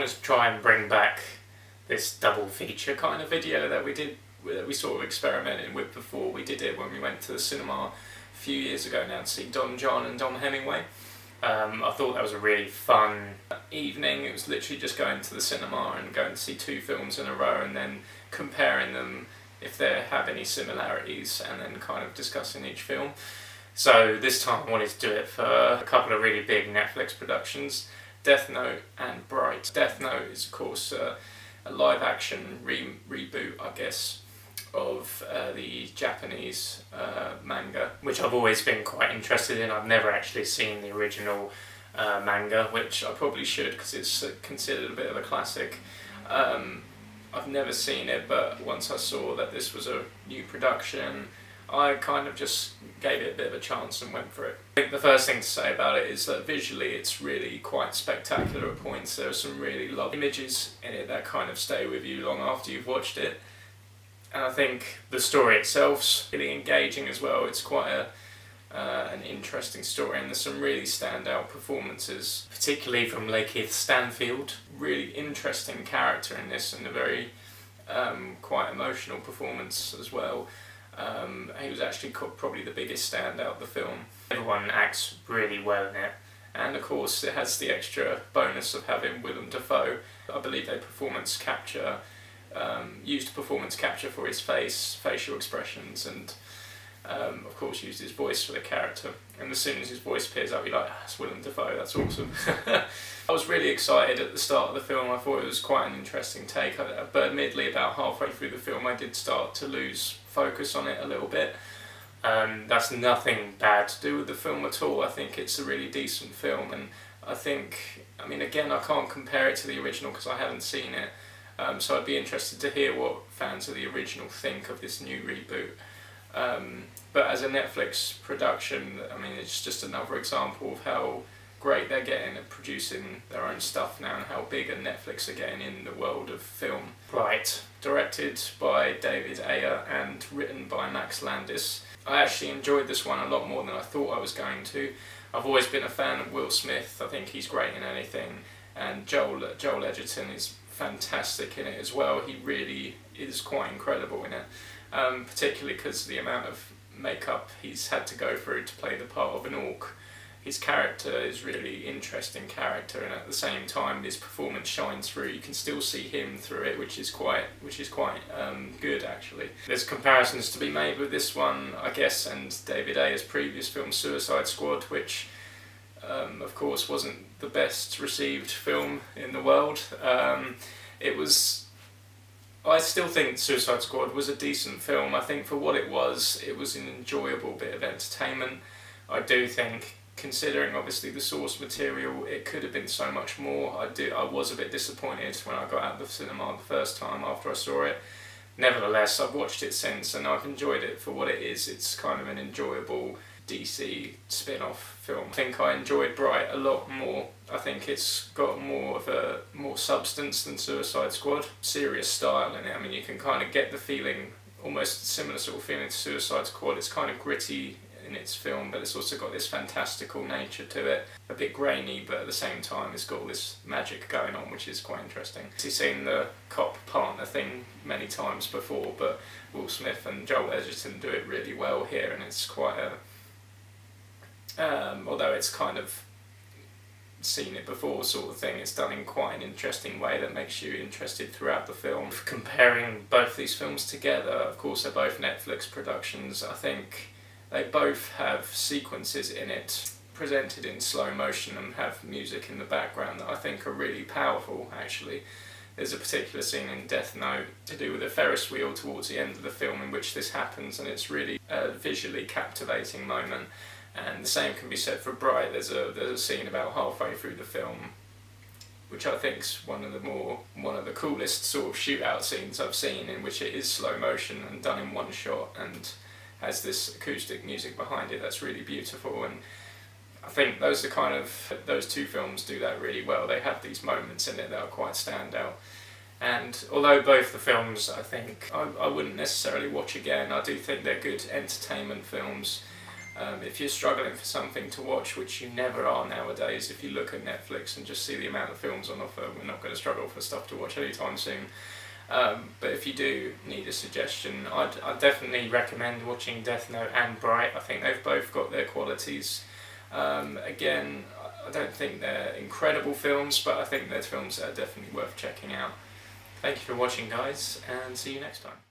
wanted to try and bring back this double feature kind of video that we sort of experimented with before. We did it when we went to the cinema a few years ago now to see Don John and Don Hemingway. I thought that was a really fun evening. It was literally just going to the cinema and going to see two films in a row and then comparing them if they have any similarities and then kind of discussing each film. So this time I wanted to do it for a couple of really big Netflix productions, Death Note and Bright. Death Note is of course a live action reboot, I guess, of the Japanese manga, which I've always been quite interested in. I've never actually seen the original manga, which I probably should because it's considered a bit of a classic. I've never seen it, but once I saw that this was a new production, I kind of just gave it a bit of a chance and went for it. I think the first thing to say about it is that visually it's really quite spectacular at points. There are some really lovely images in it that kind of stay with you long after you've watched it. And I think the story itself's really engaging as well. It's quite an interesting story, and there's some really standout performances, particularly from Lakeith Stanfield. Really interesting character in this, and a very quite emotional performance as well. He was actually probably the biggest standout of the film. Everyone acts really well in it, and of course it has the extra bonus of having Willem Dafoe. I believe they used performance capture for his facial expressions, and of course used his voice for the character. And as soon as his voice appears, I'll be like, that's Willem Dafoe, that's awesome. I was really excited at the start of the film. I thought it was quite an interesting take, but admittedly about halfway through the film I did start to lose focus on it a little bit. That's nothing bad to do with the film at all. I think it's a really decent film, and I mean again, I can't compare it to the original because I haven't seen it. So I'd be interested to hear what fans of the original think of this new reboot. But as a Netflix production, I mean, it's just another example of how great they're getting at producing their own stuff now and how big a Netflix are getting in the world of film. Right, directed by David Ayer and written by Max Landis. I actually enjoyed this one a lot more than I thought I was going to. I've always been a fan of Will Smith. I think he's great in anything, and Joel Edgerton is fantastic in it as well. He really is quite incredible in it, particularly because the amount of makeup he's had to go through to play the part of an orc. His character is really interesting character, and at the same time his performance shines through. You can still see him through it, which is quite good actually. There's comparisons to be made with this one, I guess, and David Ayer's previous film Suicide Squad, which of course wasn't the best received film in the world. I still think Suicide Squad was a decent film. I think for what it was an enjoyable bit of entertainment. I do think, considering obviously the source material, it could have been so much more. I was a bit disappointed when I got out of the cinema the first time after I saw it. Nevertheless, I've watched it since and I've enjoyed it for what it is. It's kind of an enjoyable DC spin-off film. I think I enjoyed Bright a lot more. I think it's got more substance than Suicide Squad. Serious style in it. I mean, you can kind of get the feeling, almost similar sort of feeling to Suicide Squad. It's kind of gritty in its film, but it's also got this fantastical nature to it. A bit grainy, but at the same time it's got all this magic going on, which is quite interesting. I've seen the cop partner thing many times before, but Will Smith and Joel Edgerton do it really well here, and it's quite a although it's kind of seen it before sort of thing, it's done in quite an interesting way that makes you interested throughout the film. Comparing both these films together, of course they're both Netflix productions. I think they both have sequences in it presented in slow motion and have music in the background that I think are really powerful actually. There's a particular scene in Death Note to do with a Ferris wheel towards the end of the film in which this happens, and it's really a visually captivating moment. And the same can be said for Bright. There's a scene about halfway through the film which I think is one of the coolest sort of shootout scenes I've seen, in which it is slow motion and done in one shot and has this acoustic music behind it that's really beautiful. And I think those two films do that really well. They have these moments in it that are quite standout. And although both the films I think I wouldn't necessarily watch again, I do think they're good entertainment films. If you're struggling for something to watch, which you never are nowadays, if you look at Netflix and just see the amount of films on offer, we're not going to struggle for stuff to watch anytime soon. But if you do need a suggestion, I'd definitely recommend watching Death Note and Bright. I think they've both got their qualities. Again, I don't think they're incredible films, but I think they're films that are definitely worth checking out. Thank you for watching, guys, and see you next time.